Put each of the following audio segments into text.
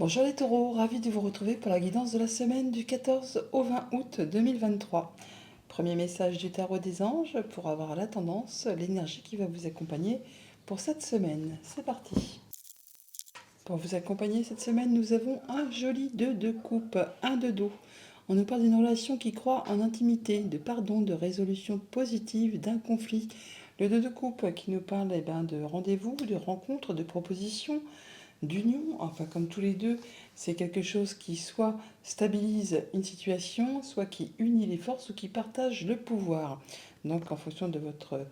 Bonjour les taureaux, ravi de vous retrouver pour la guidance de la semaine du 14 au 20 août 2023. Premier message du tarot des anges pour avoir la tendance, l'énergie qui va vous accompagner pour cette semaine. C'est parti. Pour vous accompagner cette semaine, nous avons un joli 2 de coupe, un de dos. On nous parle d'une relation qui croit en intimité, de pardon, de résolution positive d'un conflit. Le 2 de coupe qui nous parle de rendez-vous, de rencontres, de propositions, d'union, enfin comme tous les deux, c'est quelque chose qui soit stabilise une situation, soit qui unit les forces ou qui partage le pouvoir. Donc en fonction de votre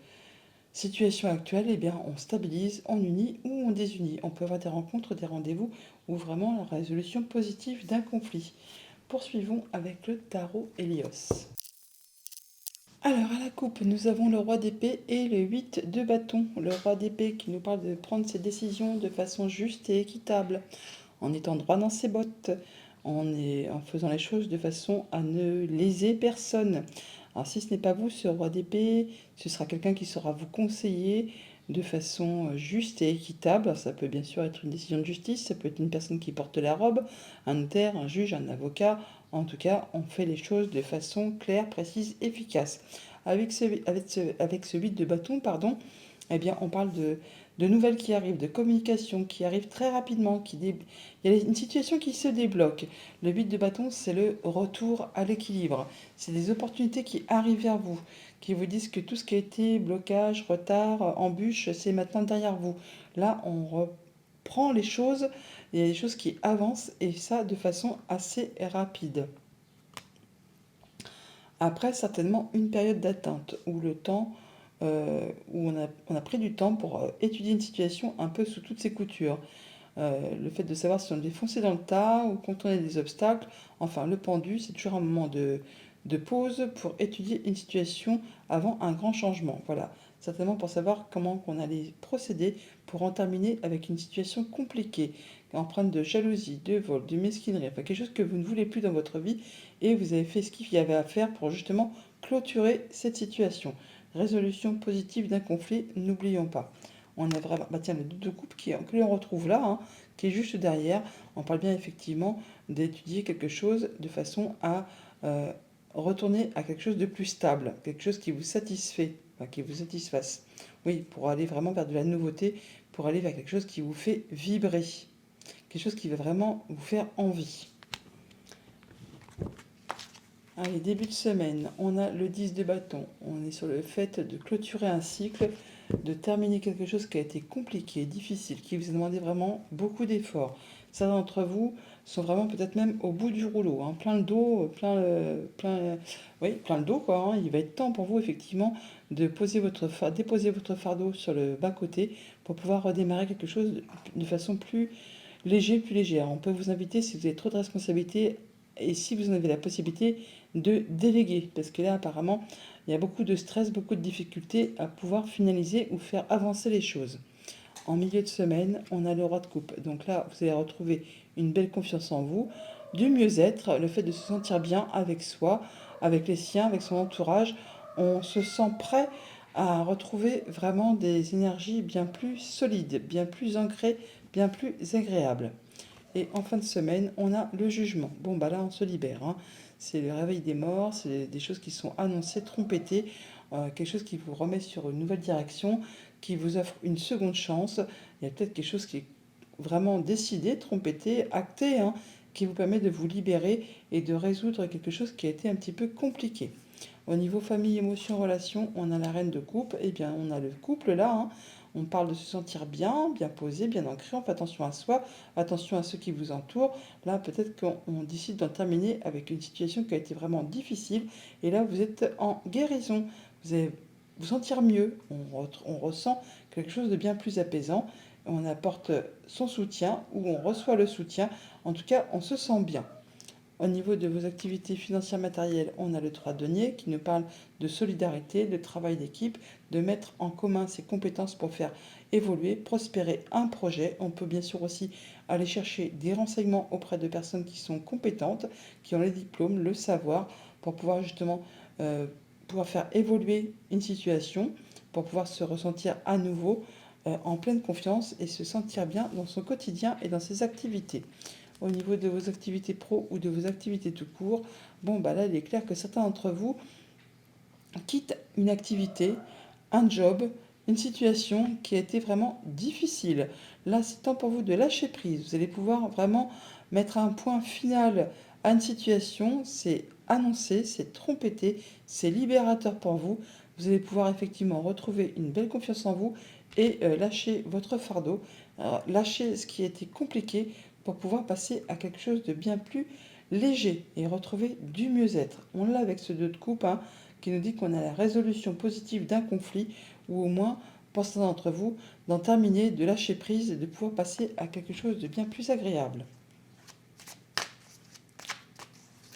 situation actuelle, on stabilise, on unit ou on désunit. On peut avoir des rencontres, des rendez-vous ou vraiment la résolution positive d'un conflit. Poursuivons avec le tarot Hélios. Alors, à la coupe, nous avons le roi d'épée et le 8 de bâton. Le roi d'épée qui nous parle de prendre ses décisions de façon juste et équitable, en étant droit dans ses bottes, en faisant les choses de façon à ne léser personne. Alors, si ce n'est pas vous, ce roi d'épée, ce sera quelqu'un qui saura vous conseiller de façon juste et équitable. Alors, ça peut bien sûr être une décision de justice, ça peut être une personne qui porte la robe, un notaire, un juge, un avocat. En tout cas, on fait les choses de façon claire, précise, efficace. Avec ce 8 de bâton, pardon, on parle de nouvelles qui arrivent, de communication qui arrivent très rapidement. Il y a une situation qui se débloque. Le 8 de bâton, c'est le retour à l'équilibre. C'est des opportunités qui arrivent vers vous, qui vous disent que tout ce qui a été blocage, retard, embûche, c'est maintenant derrière vous. Là, on reprend les choses, il y a des choses qui avancent et ça de façon assez rapide. Après, certainement une période d'atteinte où le temps, où on a pris du temps pour étudier une situation un peu sous toutes ses coutures. Le fait de savoir si on devait foncer dans le tas ou contourner des obstacles, enfin le pendu, c'est toujours un moment de pause pour étudier une situation avant un grand changement. Voilà, certainement pour savoir comment on allait procéder pour en terminer avec une situation compliquée, empreinte de jalousie, de vol, de mesquinerie, enfin quelque chose que vous ne voulez plus dans votre vie et vous avez fait ce qu'il y avait à faire pour justement clôturer cette situation. Résolution positive d'un conflit, n'oublions pas. On a vraiment, tiens, le 2 de coupe que l'on retrouve là, hein, qui est juste derrière. On parle bien effectivement d'étudier quelque chose de façon à retourner à quelque chose de plus stable, quelque chose qui vous satisfait, enfin, qui vous satisfasse. Oui, pour aller vraiment vers de la nouveauté, pour aller vers quelque chose qui vous fait vibrer, quelque chose qui va vraiment vous faire envie. Allez, début de semaine, on a le 10 de bâton. On est sur le fait de clôturer un cycle, de terminer quelque chose qui a été compliqué, difficile, qui vous a demandé vraiment beaucoup d'efforts. Certains d'entre vous sont vraiment peut-être même au bout du rouleau, hein, plein le dos, plein le dos quoi. Hein. Il va être temps pour vous effectivement de déposer votre fardeau sur le bas-côté pour pouvoir redémarrer quelque chose de façon plus plus légère. On peut vous inviter, si vous avez trop de responsabilités, et si vous en avez la possibilité, de déléguer. Parce que là, apparemment, il y a beaucoup de stress, beaucoup de difficultés à pouvoir finaliser ou faire avancer les choses. En milieu de semaine, on a le roi de coupe. Donc là, vous allez retrouver une belle confiance en vous, du mieux-être, le fait de se sentir bien avec soi, avec les siens, avec son entourage. On se sent prêt à retrouver vraiment des énergies bien plus solides, bien plus ancrées, bien plus agréables. Et en fin de semaine, on a le jugement. Bon, bah là, on se libère. Hein. C'est le réveil des morts, c'est des choses qui sont annoncées, trompetées, quelque chose qui vous remet sur une nouvelle direction, qui vous offre une seconde chance. Il y a peut-être quelque chose qui est vraiment décidé, trompetté, acté, hein, qui vous permet de vous libérer et de résoudre quelque chose qui a été un petit peu compliqué. Au niveau famille, émotion, relation, on a la reine de coupe, et bien on a le couple là. Hein. On parle de se sentir bien, bien posé, bien ancré. On fait attention à soi, attention à ceux qui vous entourent. Là, peut-être qu'on décide d'en terminer avec une situation qui a été vraiment difficile. Et là, vous êtes en guérison. Vous allez vous sentir mieux. On ressent quelque chose de bien plus apaisant. On apporte son soutien ou on reçoit le soutien. En tout cas, on se sent bien. Au niveau de vos activités financières matérielles, on a le 3 denier qui nous parle de solidarité, de travail d'équipe, de mettre en commun ses compétences pour faire évoluer, prospérer un projet. On peut bien sûr aussi aller chercher des renseignements auprès de personnes qui sont compétentes, qui ont les diplômes, le savoir, pour pouvoir justement pouvoir faire évoluer une situation, pour pouvoir se ressentir à nouveau en pleine confiance et se sentir bien dans son quotidien et dans ses activités. au niveau de vos activités pro ou de vos activités tout court, bon, bah là, il est clair que certains d'entre vous quittent une activité, un job, une situation qui a été vraiment difficile. Là, c'est temps pour vous de lâcher prise. Vous allez pouvoir vraiment mettre un point final à une situation. C'est annoncé, c'est trompetté, c'est libérateur pour vous. Vous allez pouvoir effectivement retrouver une belle confiance en vous et lâcher votre fardeau, lâcher ce qui a été compliqué pour pouvoir passer à quelque chose de bien plus léger et retrouver du mieux-être. On l'a avec ce 2 de coupe, hein, qui nous dit qu'on a la résolution positive d'un conflit, ou au moins, pour certains d'entre vous, d'en terminer, de lâcher prise et de pouvoir passer à quelque chose de bien plus agréable.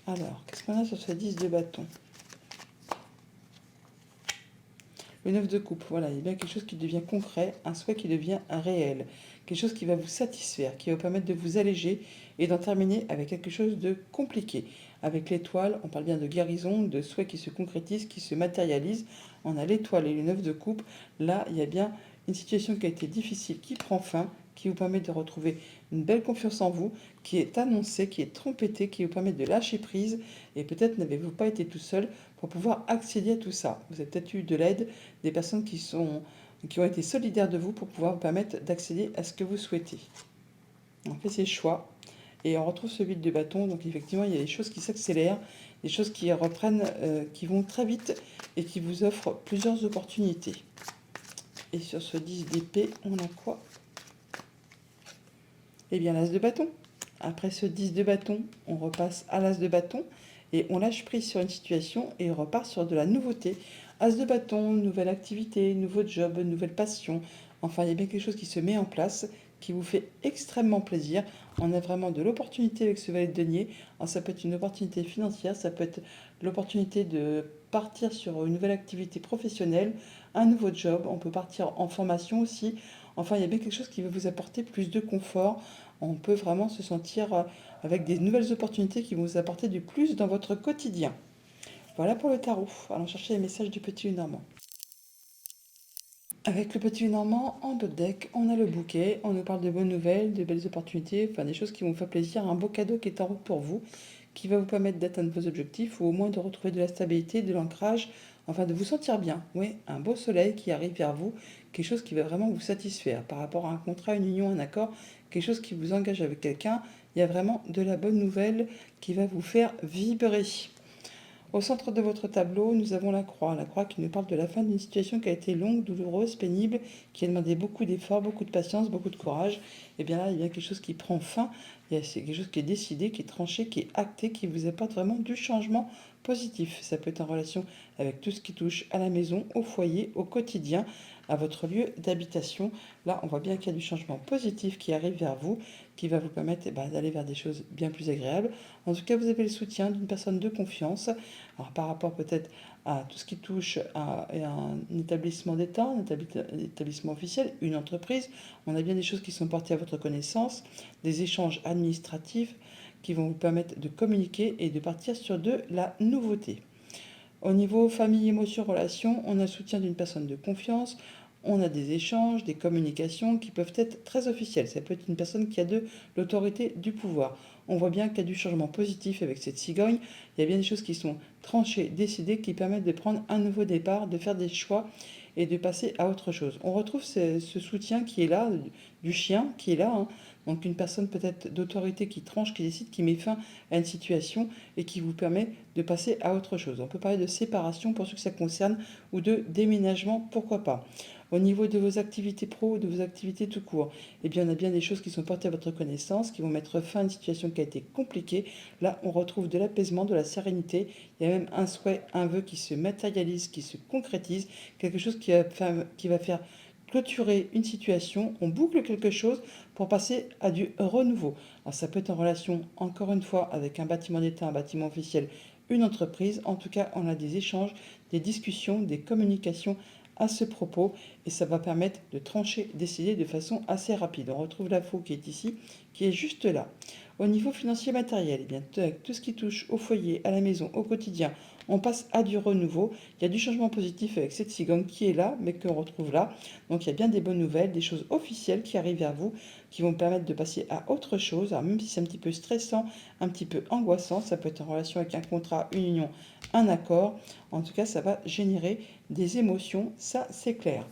Alors, qu'est-ce qu'on a sur ce 10 de bâton? Le 9 de coupe, voilà, il y a bien quelque chose qui devient concret, un souhait qui devient un réel, quelque chose qui va vous satisfaire, qui va vous permettre de vous alléger et d'en terminer avec quelque chose de compliqué. Avec l'étoile, on parle bien de guérison, de souhaits qui se concrétisent, qui se matérialisent. On a l'étoile et le 9 de coupe. Là, il y a bien une situation qui a été difficile, qui prend fin, qui vous permet de retrouver une belle confiance en vous, qui est annoncée, qui est trompetée, qui vous permet de lâcher prise. Et peut-être n'avez-vous pas été tout seul pour pouvoir accéder à tout ça. Vous avez peut-être eu de l'aide, des personnes qui ont été solidaires de vous pour pouvoir vous permettre d'accéder à ce que vous souhaitez. On fait ses choix et on retrouve ce 8 de bâton. Donc effectivement, il y a des choses qui s'accélèrent, des choses qui reprennent, qui vont très vite et qui vous offrent plusieurs opportunités. Et sur ce 10 d'épée, on a quoi? Eh bien, l'as de bâton. Après ce 10 de bâton, on repasse à l'as de bâton et on lâche prise sur une situation et on repart sur de la nouveauté. As de bâton, nouvelle activité, nouveau job, nouvelle passion. Enfin, il y a bien quelque chose qui se met en place, qui vous fait extrêmement plaisir. On a vraiment de l'opportunité avec ce valet de denier. Alors, ça peut être une opportunité financière, ça peut être l'opportunité de partir sur une nouvelle activité professionnelle, un nouveau job. On peut partir en formation aussi. Enfin, il y a bien quelque chose qui va vous apporter plus de confort. On peut vraiment se sentir avec des nouvelles opportunités qui vont vous apporter du plus dans votre quotidien. Voilà pour le tarot. Allons chercher les messages du petit Lenormand. Avec le petit Lenormand, en bas de deck, on a le bouquet. On nous parle de bonnes nouvelles, de belles opportunités, enfin des choses qui vont vous faire plaisir. Un beau cadeau qui est en route pour vous, qui va vous permettre d'atteindre vos objectifs ou au moins de retrouver de la stabilité, de l'ancrage, enfin de vous sentir bien. Oui, un beau soleil qui arrive vers vous, quelque chose qui va vraiment vous satisfaire par rapport à un contrat, une union, un accord, quelque chose qui vous engage avec quelqu'un. Il y a vraiment de la bonne nouvelle qui va vous faire vibrer. Au centre de votre tableau, nous avons la croix qui nous parle de la fin d'une situation qui a été longue, douloureuse, pénible, qui a demandé beaucoup d'efforts, beaucoup de patience, beaucoup de courage. Et bien là, il y a quelque chose qui prend fin, c'est quelque chose qui est décidé, qui est tranché, qui est acté, qui vous apporte vraiment du changement positif. Ça peut être en relation avec tout ce qui touche à la maison, au foyer, au quotidien, à votre lieu d'habitation. Là, on voit bien qu'il y a du changement positif qui arrive vers vous, qui va vous permettre d'aller vers des choses bien plus agréables. En tout cas, vous avez le soutien d'une personne de confiance. Alors, par rapport peut-être à tout ce qui touche à un établissement d'État, un établissement officiel, une entreprise, on a bien des choses qui sont portées à votre connaissance, des échanges administratifs qui vont vous permettre de communiquer et de partir sur de la nouveauté. Au niveau famille, émotions, relations, on a le soutien d'une personne de confiance, on a des échanges, des communications qui peuvent être très officielles. Ça peut être une personne qui a de l'autorité, du pouvoir. On voit bien qu'il y a du changement positif avec cette cigogne. Il y a bien des choses qui sont tranchées, décidées, qui permettent de prendre un nouveau départ, de faire des choix et de passer à autre chose. On retrouve ce soutien qui est là, du chien qui est là, hein. Donc une personne peut-être d'autorité qui tranche, qui décide, qui met fin à une situation et qui vous permet de passer à autre chose. On peut parler de séparation pour ceux que ça concerne ou de déménagement, pourquoi pas. Au niveau de vos activités pro ou de vos activités tout court, eh bien on a bien des choses qui sont portées à votre connaissance, qui vont mettre fin à une situation qui a été compliquée. Là, on retrouve de l'apaisement, de la sérénité. Il y a même un souhait, un vœu qui se matérialise, qui se concrétise, quelque chose qui va faire clôturer une situation, on boucle quelque chose pour passer à du renouveau. Alors ça peut être en relation, encore une fois, avec un bâtiment d'État, un bâtiment officiel, une entreprise. En tout cas, on a des échanges, des discussions, des communications à ce propos et ça va permettre de trancher, décider de façon assez rapide. On retrouve la faux qui est ici, qui est juste là. Au niveau financier matériel, eh bien, avec tout ce qui touche au foyer, à la maison, au quotidien, On passe à du renouveau. Il y a du changement positif avec cette cigogne qui est là, mais qu'on retrouve là. Donc il y a bien des bonnes nouvelles, des choses officielles qui arrivent vers vous, qui vont permettre de passer à autre chose. Alors même si c'est un petit peu stressant, un petit peu angoissant, ça peut être en relation avec un contrat, une union, un accord. En tout cas, ça va générer des émotions, ça c'est clair.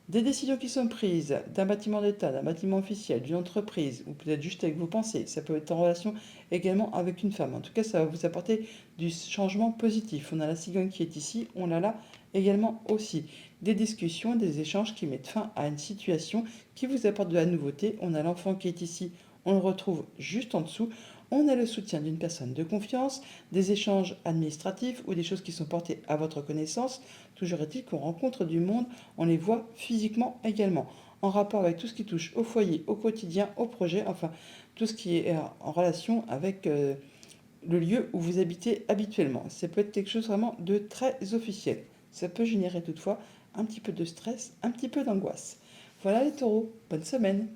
Des décisions qui sont prises d'un bâtiment d'État, d'un bâtiment officiel, d'une entreprise, ou peut-être juste avec vos pensées. Ça peut être en relation également avec une femme. En tout cas, ça va vous apporter du changement positif. On a la cigogne qui est ici, on a là également aussi. Des discussions, des échanges qui mettent fin à une situation qui vous apporte de la nouveauté. On a l'enfant qui est ici, on le retrouve juste en dessous. On a le soutien d'une personne de confiance, des échanges administratifs ou des choses qui sont portées à votre connaissance. Toujours est-il qu'on rencontre du monde, on les voit physiquement également, en rapport avec tout ce qui touche au foyer, au quotidien, au projet, enfin tout ce qui est en relation avec le lieu où vous habitez habituellement. Ça peut être quelque chose vraiment de très officiel. Ça peut générer toutefois un petit peu de stress, un petit peu d'angoisse. Voilà les taureaux, bonne semaine.